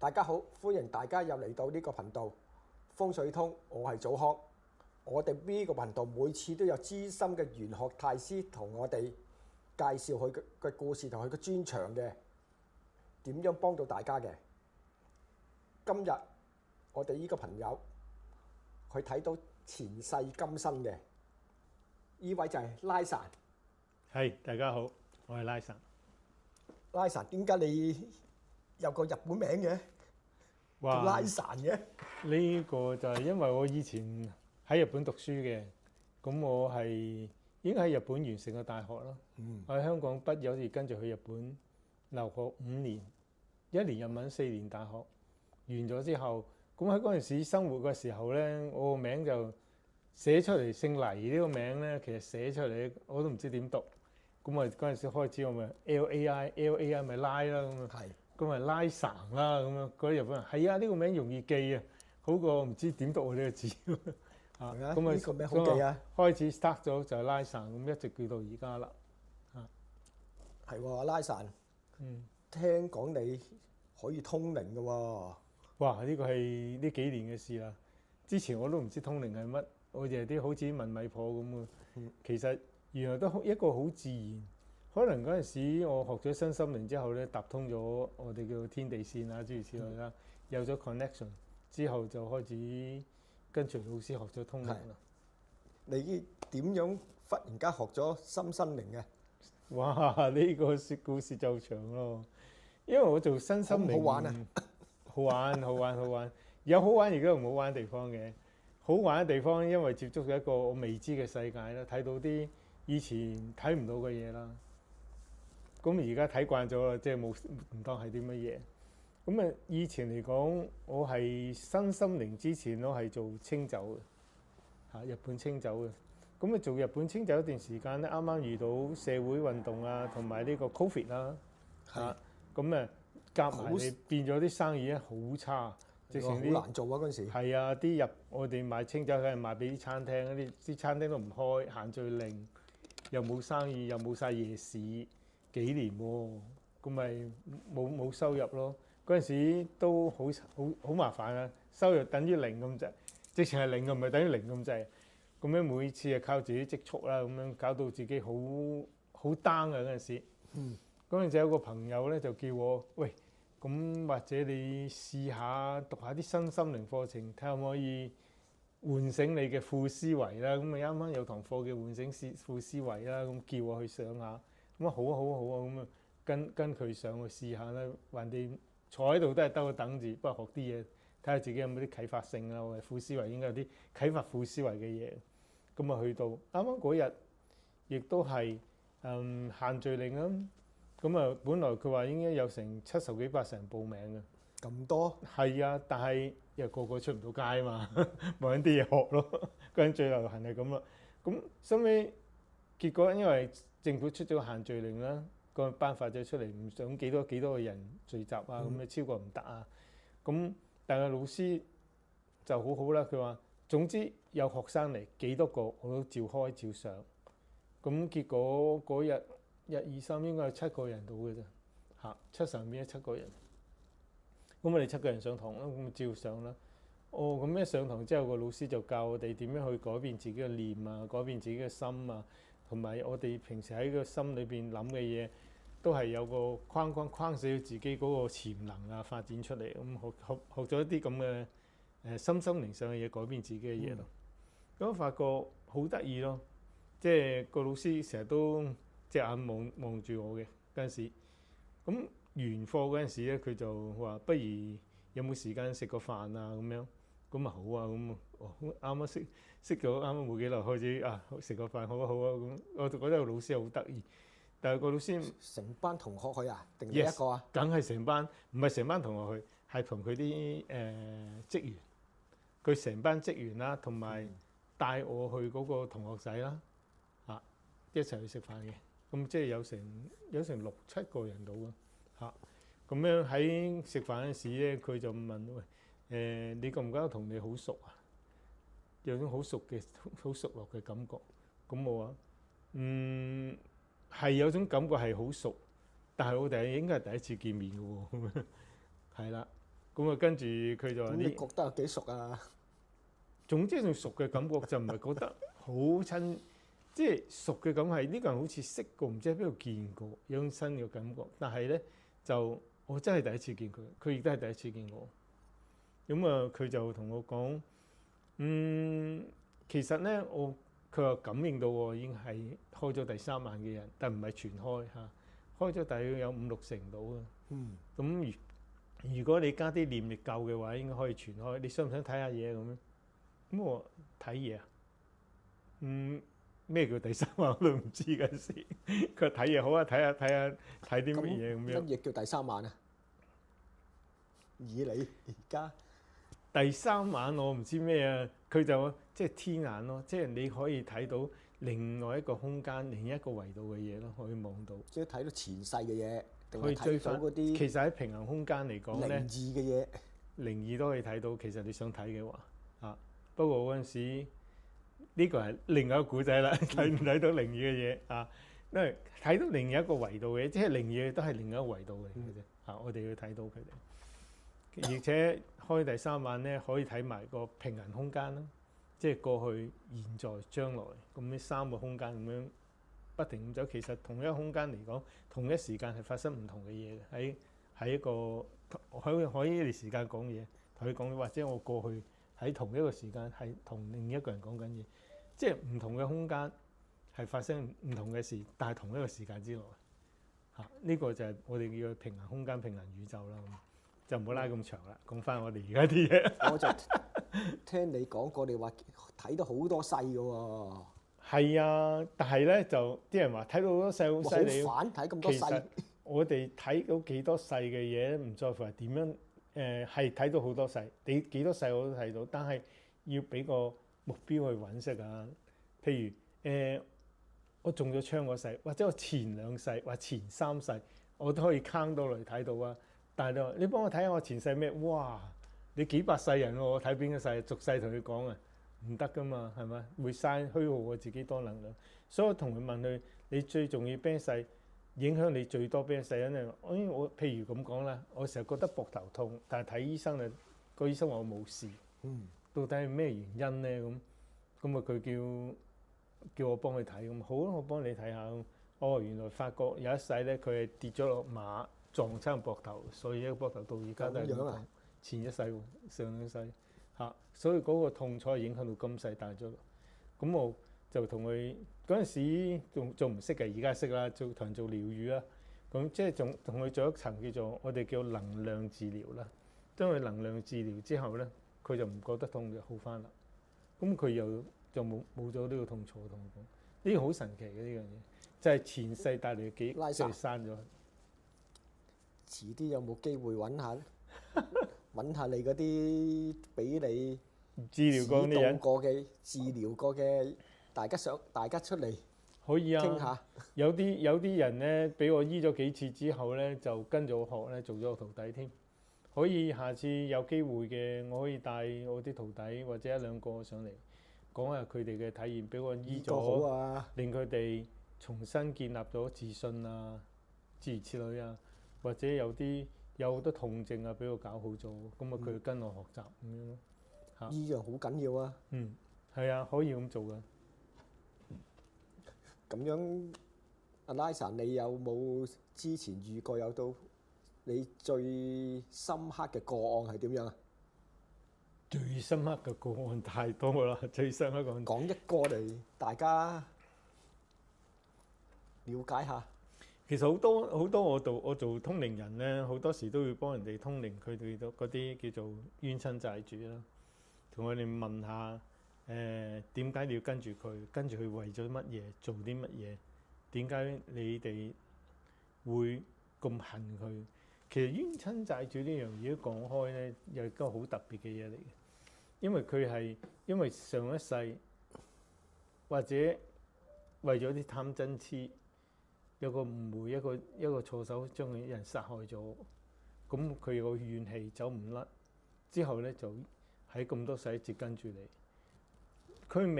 大家好，歡迎大家又嚟到呢個頻道風水通，我係祖康。我哋呢個頻道每次都有資深嘅玄學大師同我哋介紹佢嘅故事同佢嘅專長嘅，點樣幫到大家嘅。今日我哋呢個朋友佢睇到前世今生嘅，呢位就係拉神。係，大家好，我係拉神。拉神，點解你有個日本名嘅？叫拉神嘅？呢個就係因為我以前喺日本讀書嘅，咁我係應該喺日本完成個大學咯。我喺香港畢業時跟住去日本留學5年，1年日文4年大學。完咗之後，咁喺嗰陣時生活嘅時候咧，我個名就寫出嚟姓黎呢個名咧，其實寫出嚟我都唔知點讀。咁啊嗰陣時開始我咪 LAI 咪拉啦咁啊，咁咪拉神啦咁樣。嗰啲日本人係啊，呢個名容易記啊，好過唔知點讀我呢個字啊。咁啊呢個名好記啊！開始 start 咗就係拉神，咁一直叫到而家啦。係喎，拉神。聽講你可以通靈嘅喎。哇！呢個係呢幾年嘅事啦。之前我都唔知通靈係乜，我哋係啲好似問米婆咁嘅。其實原來都一個好自然。可能嗰陣時我學咗身心靈之後咧，搭通咗我哋叫天地線啊，諸如此類啦，有咗 connection 之後就開始跟隨老師學咗通靈啦。你點樣忽然間學咗身心靈嘅？哇！呢個故事就長咯，因為我做身心靈好玩啊！好玩，有好玩而家又唔好玩嘅地方嘅。好玩嘅地方，因為接觸咗一個我未知嘅世界啦，睇到啲以前睇唔到嘅嘢啦。咁而家睇慣咗啦，即係冇唔當係啲乜嘢。咁啊，以前嚟講，我係身心靈之前我係做清酒嘅，日本清酒嘅。咁啊，做日本清酒一段時間咧，啱啱遇到社會運動啊，同埋呢個 Covid 啦，咁啊夾埋你變咗啲生意咧好差，直情好難做啊！嗰陣時係啊，啲我哋賣清酒梗係賣俾啲餐廳，啲餐廳都唔開，限聚令，又冇生意，又冇晒夜市，幾年喎，咁咪冇收入咯。嗰陣時都好麻煩啊，收入等於零咁滯，直情係零嘅，唔係等於零咁滯。咁樣每次係靠自己積蓄啦，咁樣搞到自己好 down 啊嗰陣時。嗰陣時有個朋友咧就叫我，喂，咁或者你試下讀下啲身心靈課程，睇下可唔可以喚醒你嘅副思維啦。咁啊啱啱有堂課叫喚醒副思維啦，咁叫我去上下。咁啊好啊，咁啊跟佢上去試下啦。橫掂坐喺度都係得個等字，不過學啲嘢，睇下自己有冇啲啟發性啊。或者副思維應該有啲啟發副思維嘅嘢。咁啊去到啱啱嗰日，亦都係限聚令啊。咁啊，本來佢話應該有成70幾80人報名嘅。咁多？係啊，但係又個個出唔到街嘛，冇啲嘢學咯。嗰陣最流行係咁啦。咁收尾結果因為政府出咗限聚令啦，個頒發咗出嚟，唔想幾多個人聚集啊，咁啊超過唔得啊。咁但係老師就好好啦，佢話總之有學生嚟幾多個我都照開照上。咁結果嗰日1、2、3應該係7個人到嘅啫，70變咗7個人。咁我哋7個人上堂啦，咁照上啦。咁一上堂之後，個老師就教我哋點樣去改變自己嘅念啊，改變自己嘅心啊，同埋我哋平時喺個心裏邊諗嘅嘢，都係有個框死自己嗰個潛能啊，發展出嚟。咁學咗一啲咁嘅心靈上嘅嘢，改變自己嘅嘢咯。咁我發覺好得意咯，即係個老師成日都隻眼望住我嘅嗰陣時。咁完課嗰陣時咧，佢就話：不如有冇時間食個飯啊？咁樣咁啊好啊，咁啱啱識咗，啱啱冇幾耐開始食個飯，好啊。咁我就覺得個老師好得意，但係個老師成班同學去啊，定你一個啊？梗係成班，唔係成班同學去，係同佢啲職員，佢成班職員啦，同埋帶我去嗰個同學仔啦，一齊去食飯嘅。咁即係有成6、7個人到啊！咁樣喺食飯嗰陣時咧，佢就問：喂，你覺唔覺得同你好熟啊？有種好熟絡嘅感覺。咁我話：係有種感覺係好熟，但係我哋應該係第一次見面嘅喎。係啦，咁啊，跟住佢就話咁你覺得有幾熟啊？總之仲熟嘅感覺就唔係覺得好親，即係熟嘅感係呢個人好似識過，唔知喺邊度見過，有種新嘅感覺。但係咧就我真係第一次見佢，佢亦都係第一次見我。咁啊，佢就同我講，其實咧佢話感應到我已經係開咗第3眼嘅人，但唔係全開嚇，開咗大約有5-6成到啊。咁如果你加啲念力夠嘅話，應該可以全開。你想唔想睇下嘢咁樣？咁我睇嘢啊，咩叫第3眼我都唔知嗰陣時。佢話睇嘢好啊，睇啲乜嘢咁樣。乜嘢叫第3眼啊？以你而家第3眼我唔知咩啊，佢就即係天眼咯，即係你可以睇到另外一個空間、另一個維度嘅嘢咯，可以望到。即係睇到前世嘅嘢，定係可以追翻睇到嗰啲其實喺平衡空間嚟講咧靈，異嘅嘢？靈異都可以睇到。其實你想睇嘅話，不過嗰陣時呢個係另外一個古仔啦，睇唔睇到靈異嘅嘢啊？因為睇到另一個維度嘅嘢，即係靈異嘅都係另一個維度嚟嘅啫。我哋要睇到佢哋，而且開第3眼咧，可以睇埋個平衡空間啦，即係過去、現在、將來咁呢3個空間咁樣不停咁走。其實同一個空間嚟講，同一時間係發生唔同嘅嘢嘅。喺一個可以呢段時間講嘢，同佢講，或者我過去喺同一個時間係同另一個人講緊嘢，即係唔同嘅空間係發生唔同嘅事，但係同一個時間之內呢個就係我哋叫平衡空間、平衡宇宙啦。就唔好拉咁長啦，講翻我哋而家啲嘢。我就聽你講過，你話睇到好多世嘅喎。係啊，但係咧就啲人話睇到好多世好犀利。好煩睇咁多世。其實我哋睇到幾多世嘅嘢，唔在乎係點樣係睇到好多世，你幾多世我都睇到，但係要俾個目標去揾食啊。譬如我中咗槍嗰世，或者我前2世或前3世，我都可以 count 到嚟睇到啊。但係你幫我睇下我前世咩？哇！你幾百世人喎，我睇邊個世？逐世同佢講啊，唔得噶嘛，係咪？會嘥虛耗我自己多能量。所以我同佢問佢：你最重要邊一世影響你最多邊一世？因為我譬如咁講啦，我成日覺得膊頭痛，但係睇醫生啊，個醫生話我冇事。到底係咩原因咧？咁啊，佢叫我幫佢睇咁好啊，我幫你睇下。原來發覺有一世咧，佢係跌咗落馬。撞親膊頭，所以一個膊頭到而家都係咁痛。前一世、上2世所以嗰個痛楚影響到今世大咗。咁我就同佢嗰陣時仲唔識嘅，而家識啦，同人做療愈啦。咁即係同佢做一層叫做我哋叫能量治療啦。將佢能量治療之後咧，佢就唔覺得痛就好翻啦。咁佢又就冇咗呢個痛楚同我講，呢個好神奇嘅呢樣嘢，就係前世帶嚟嘅記憶，即係刪咗。遲啲有冇機會揾下你嗰啲俾你治療過啲人治療過嘅，大家出嚟可以啊，傾下。有啲人咧，俾我醫咗幾次之後咧，就跟咗我學咧，做咗我徒弟添。可以下次有機會嘅，我可以帶我啲徒弟或者1-2個上嚟講下佢哋嘅體驗，俾我醫咗，令佢哋重新建立咗自信啊，諸如此類啊。或者有好多痛症啊，俾我搞好咗，咁佢跟我學習咁樣咯。依樣好緊要啊。係啊，可以咁做噶。咁樣，阿拉神，你有冇之前遇過有到你最深刻嘅個案係點樣啊？最深刻嘅個案太多啦，最深刻個案講一個嚟，大家了解下。其實好多我做通靈人咧，好多時都會幫人哋通靈，佢哋嗰啲叫做冤親債主啦，同佢哋問下點解你要跟住佢為咗乜嘢，做啲乜嘢？點解你哋會咁恨佢？其實冤親債主呢樣嘢講開咧，又係一個好特別嘅嘢嚟嘅，因為佢係因為上一世或者為咗啲貪嗔痴。有個誤會，一個錯手將佢人殺害咗，咁佢有個怨氣走唔甩，之後咧就喺咁多世一直跟住你。佢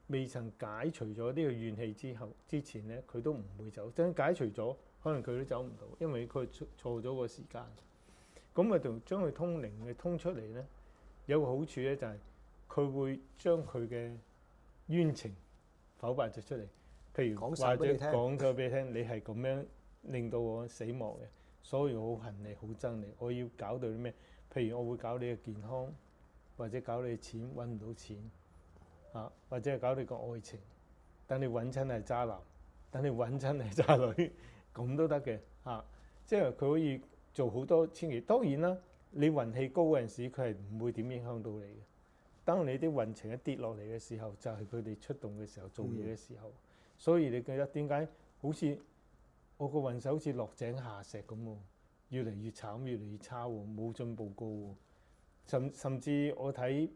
未曾解除咗呢個怨氣之前咧，佢都唔會走。真解除咗，可能佢都走唔到，因為佢錯咗個時間。咁咪就將佢通靈嘅通出嚟咧，有個好處咧就係佢會將佢嘅冤情剖白咗出嚟。譬如講或者晒俾你聽講咗俾你聽，你係咁樣令到我死亡嘅，所以我好恨你，好憎你，我要搞到啲咩？譬如我會搞你嘅健康，或者搞你嘅錢揾唔到錢，或者係搞你個愛情，等你揾親係渣男，等你揾親係渣女，咁都得嘅嚇。即係佢可以做好多千祈。當然啦，你運氣高嗰陣時，佢係唔會點影響到你嘅。當你啲運程一跌落嚟嘅時候，就係佢哋出動嘅時候，做嘢嘅時候。所以你記得點解好似我個運勢好似落井下石咁喎，越嚟越慘，越嚟越差喎，冇進步過喎。甚至我睇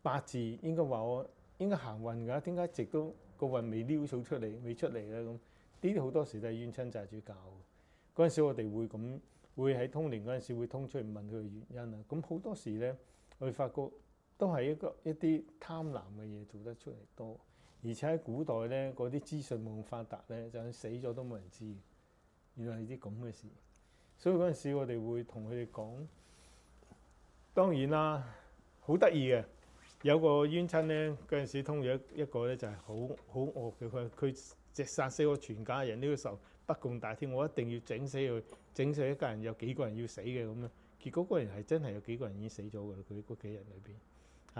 八字應該話我應該行運㗎，點解一直都個運未撩數出嚟，未出嚟咧？咁呢啲好多時都係冤親債主教嘅。嗰陣時我哋會咁會喺通靈嗰陣時會通出嚟問佢嘅原因啊。咁好多時咧，我哋發覺都係一啲貪婪嘅嘢做得出嚟多。而且喺古代咧，嗰啲資訊冇咁發達咧，就算死咗都冇人知。原來係啲咁嘅事，所以嗰陣時我哋會同佢哋講。當然啦，好得意嘅，有個冤親咧，嗰陣時通咗一個咧就係好惡嘅，佢直殺死我全家人，呢個仇不共戴天，我一定要整死佢，整死一家人有幾個人要死嘅咁樣。結果嗰人係真係有幾個人已經死咗㗎啦，佢屋企人裏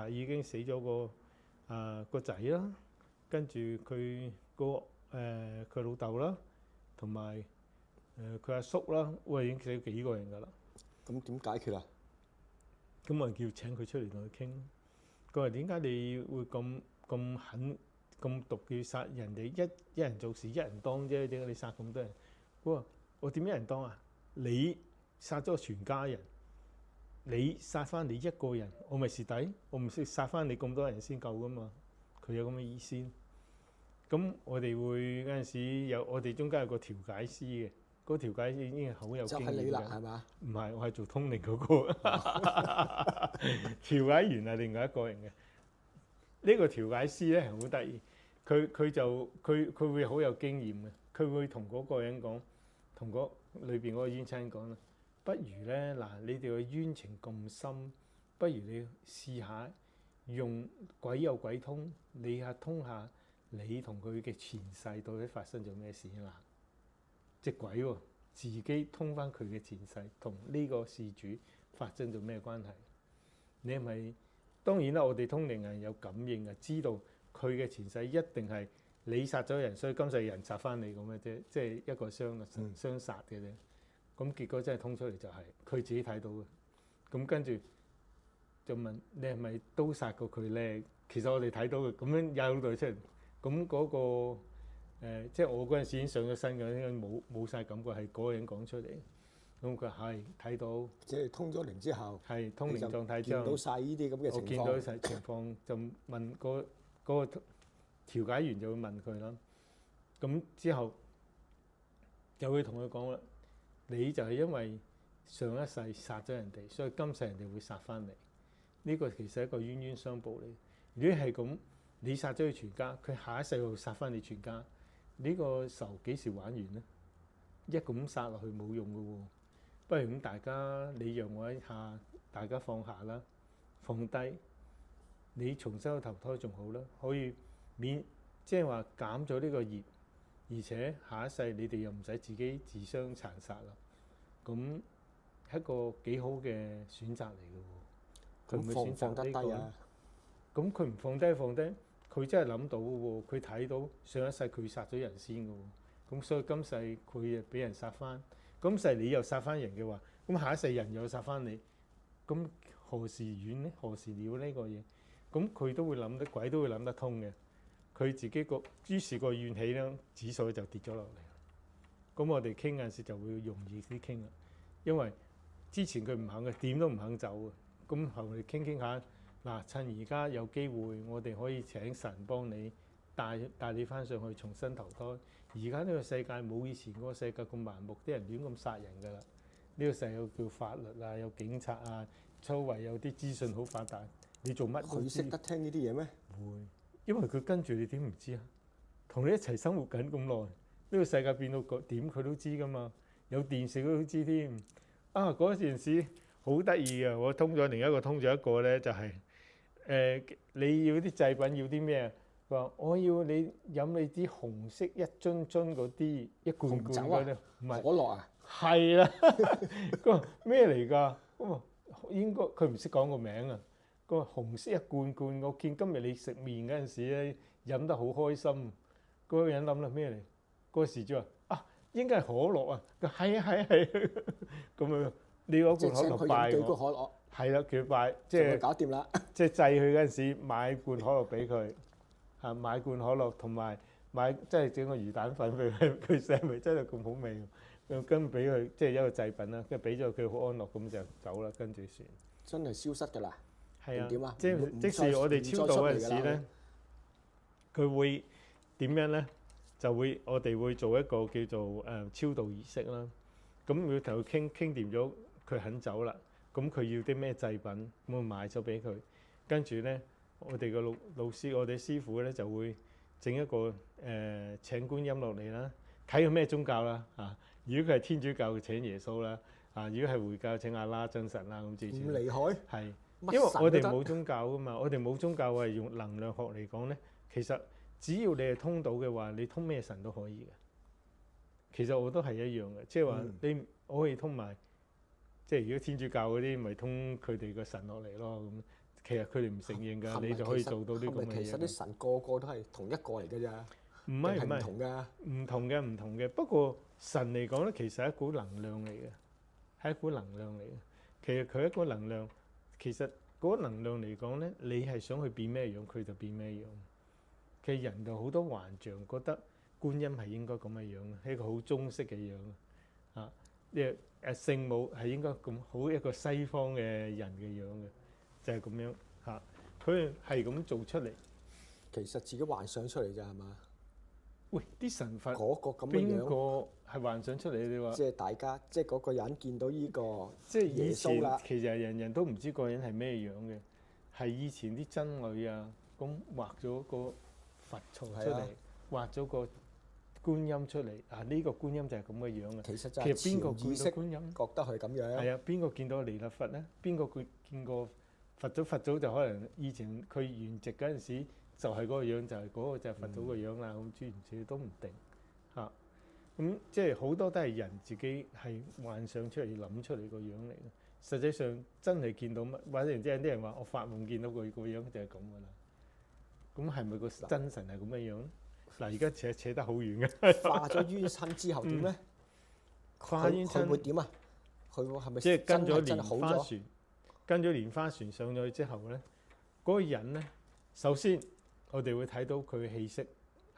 邊已經死咗個仔啦。跟住佢佢老豆啦，同埋佢阿叔啦，已經死咗幾個人㗎啦。咁點解決啊？咁咪叫請佢出嚟同佢傾。佢話點解你會咁狠咁毒，要殺人哋？一人做事一人當啫，點解你殺咁多人？佢話我點一人當啊？你殺咗全家人，你殺翻你一個人，我咪蝕底？我唔識殺翻你咁多人先夠㗎嘛？佢有咁嘅意思。咁我哋會嗰陣時我哋中間有個調解師嘅，嗰個調解師已經係好有經驗嘅。就係你啦，係嘛？唔係，我係做通靈嗰個。調解員係另外一個人嘅。呢個調解師咧係好得意，佢會好有經驗嘅，佢會同嗰個人講，同嗰裏邊嗰個冤親講啦，不如咧嗱，你哋嘅冤情咁深，不如你試下用鬼有鬼通，你通下你同佢嘅前世到底發生咗咩事啦？隻鬼喎，自己通翻佢嘅前世，同呢個事主發生咗咩關係？你係咪？當然啦，我哋通靈人有感應嘅，知道佢嘅前世一定係你殺咗人，所以今世人殺翻你咁嘅啫，即係一個相殺嘅啫。咁結果真係通出嚟就係佢自己睇到嘅。咁跟住就問你係咪都殺過佢咧？其實我哋睇到嘅，咁樣有對出嚟。咁嗰個即係我嗰陣時已經上咗身嘅，應該冇曬感覺，係嗰個人講出嚟。咁佢係睇到，即係通咗靈之後，係通靈狀態之後，見到晒呢啲咁嘅情況。我見到晒情況，就問嗰個調解員就會問佢啦。咁之後就會同佢講啦，你就係因為上一世殺咗人哋，所以今世人哋會殺翻你。呢個其實係一個冤冤相報嚟。如果係咁，你殺咗佢全家，佢下一世又殺翻你全家，呢個仇幾時玩完呢？一咁殺落去冇用嘅喎。不如咁，大家你讓我一下，大家放下啦，放低，你重新去投胎仲好啦，可以即係話減咗呢個業，而且下一世你哋又唔使自己自相殘殺啦，咁係一個幾好嘅選擇嚟嘅喎。佢唔會選擇呢個。咁佢唔放低，佢真係諗到嘅喎，佢睇到上一世佢殺咗人先嘅喎，咁所以今世佢俾人殺翻。今世你又殺翻人嘅話，咁下一世人又殺翻你，咁何時遠呢？何時了呢個嘢？咁佢都會諗得，鬼都會諗得通嘅。佢自己於是個怨氣咧指數就跌咗落嚟。咁我哋傾嗰陣時就會容易啲傾啦，因為之前佢唔肯嘅，點都唔肯走嘅。咁後嚟傾下，嗱，趁而家有機會，我哋可以請神幫你帶你翻上去重新投胎。而家呢個世界冇以前嗰個世界咁盲目，啲人亂咁殺人㗎啦。呢個世界叫法律啊，有警察啊，周圍有啲資訊好發達，你做乜都知。佢識得聽呢啲嘢咩？會，因為佢跟住你點唔知啊？同你一齊生活緊咁耐，呢個世界變到點佢都知㗎嘛。有電視佢都知添。嗰陣時好得意嘅，我通咗另一個通咗一個咧，就係、你要啲祭品要啲咩啊？佢話我要你飲你啲紅色一樽樽嗰啲一罐罐嗰啲，唔係可樂啊，係啦。佢話咩嚟㗎？咁啊應該佢唔識講個名啊。佢話紅色一罐罐，我見今日你食麵嗰陣時咧飲得好開心。嗰個人諗啦咩嚟？嗰時就話啊應該係可樂啊。佢係啊係啊係啊咁樣。你攞罐可樂拜幾罐可我，樂，係啦，佢拜即就係搞掂啦。即係祭佢嗰陣時買罐可樂俾佢，嚇買罐可樂同埋買即係整個魚蛋粉俾佢，佢食咪真係咁好味喎。跟住俾佢即係一個祭品啦，跟住俾咗佢好安樂咁就走啦，跟住算。真係消失㗎啦。係啊，點啊？即使我哋超度嗰陣時咧，佢會點樣咧？就會我哋會做一個叫做超度儀式啦。咁要同佢傾掂咗。佢肯走啦，咁佢要啲咩祭品，咁我買咗俾佢。跟住咧，我哋個老師，我哋師傅咧就會整一個請觀音落嚟啦，睇佢咩宗教啦嚇。如果佢係天主教，請耶穌啦；如果係回教，請阿拉真神啦咁之類。咁厲害？係，因為我哋冇宗教噶嘛，我哋冇宗教係用能量學嚟講咧，其實只要你係通到嘅話，你通咩神都可以嘅。其實我都係一樣嘅，即係話我可以通埋。即係如果天主教嗰啲，咪通佢哋個神落嚟咯。咁其實佢哋唔承認㗎，你就可以做到呢咁嘅嘢。其實啲神個個都係同一個嚟㗎咋？唔係唔同㗎。唔同嘅。不過神嚟講咧，其實係一股能量嚟嘅，係一股能量嚟嘅。其實佢一個能量，其實嗰個能量嚟講咧，你係想去變咩樣，佢就變咩樣。其實人就好多幻象，覺得觀音係應該咁嘅樣，係一個好中式嘅樣啊。聖母係應該咁好一個西方嘅人嘅樣嘅，就係咁樣嚇。佢係咁做出嚟，其實自己幻想出嚟咋係嘛？喂，啲神佛嗰個咁嘅樣，邊個係幻想出嚟？你話即係大家，即係嗰個人見到呢個即係耶穌啦。其實人人都唔知個人係咩樣嘅，係以前啲僧侶啊，咁畫咗個佛像出嚟，畫咗個觀音出嚟啊！呢個觀音就係咁嘅樣嘅。其實就係邊個潛意識見到觀音？覺得佢咁樣。係啊，邊個見到彌勒佛咧？邊個見過佛祖就可能以前佢圓寂嗰陣時就係嗰個樣，就係嗰個就係佛祖個樣啦。咁諸如此類都唔定嚇。咁即係好多都係人自己係幻想出嚟、諗出嚟個樣嚟嘅。實際上真係見到乜，或者然之後啲人話我發夢見到佢個樣就係咁噶啦。咁係咪個真神係咁嘅樣咧？嗱，而家扯得好遠嘅。化咗冤親之後點咧？化冤親佢會點啊？佢係咪即係跟咗真係好咗？蓮花船，跟咗蓮花船上咗去之後咧，嗰個人咧，首先我哋會睇到佢嘅氣息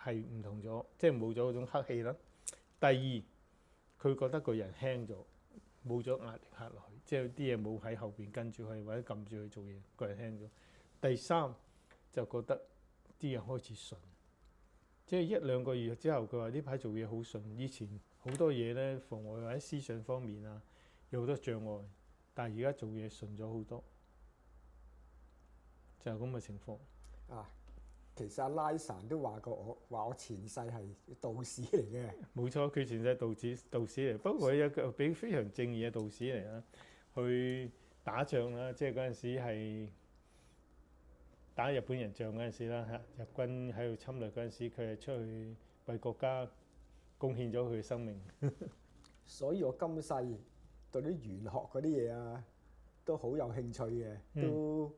係唔同咗，即係冇咗嗰種黑氣啦。第二，佢覺得個人輕咗，冇咗壓力壓落去，即係啲嘢冇喺後邊跟住佢或者撳住佢做嘢，個人輕咗。第三就覺得啲嘢開始順。即係一兩個月之後，佢話呢排做嘢好順，以前好多嘢咧妨礙或者思想方面啊，有好多障礙，但係而家做嘢順咗好多，就係咁嘅情況。啊，其實阿拉神都話過我前世係道士嚟嘅。冇錯，佢前世道士嚟，不過佢有個比非常正義嘅道士嚟啦，去打仗啦，即係嗰陣時係打日本人仗嗰陣時啦嚇，日軍喺度侵略嗰陣時，佢係出去為國家貢獻咗佢嘅生命。所以我今世對啲玄學嗰啲嘢啊，都好有興趣嘅。都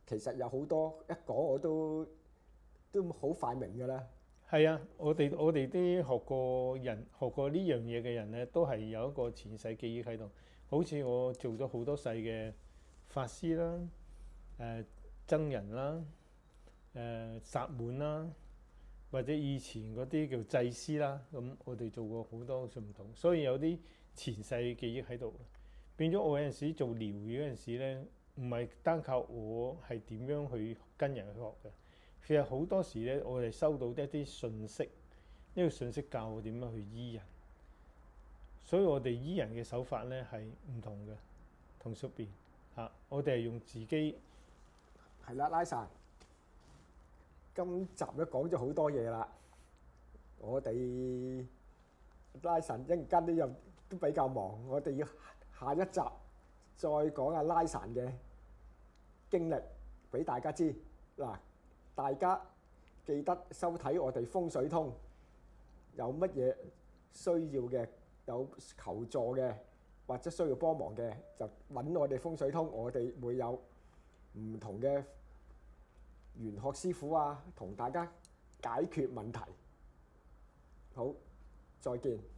其實有好多一講我都好快明㗎啦。係啊，我哋啲學過呢樣嘢嘅人咧，都係有一個前世記憶喺度。好似我做咗好多世嘅法師啦，僧人啦，薩滿啦，或者以前嗰啲叫祭司啦，咁我哋做過好多唔同，所以有啲前世記憶喺度。變咗我有陣時做療癒嗰陣時咧，唔係單靠我係點樣去跟人去學嘅，其實好多時咧，我哋收到一啲信息，呢個信息教我點樣去醫人，所以我哋醫人嘅手法咧係唔同嘅，同出邊嚇，我哋係用自己。係啦，拉神，今集都講咗好多嘢啦。我哋拉神一陣間都比較忙，我哋要下一集再講下拉薩嘅經歷俾大家知。嗱，大家記得收睇我哋風水通，有乜嘢需要嘅，有求助嘅，或者需要幫忙嘅，就揾我哋風水通，我哋會有唔同嘅玄學師傅啊，同大家解決問題。好，再見。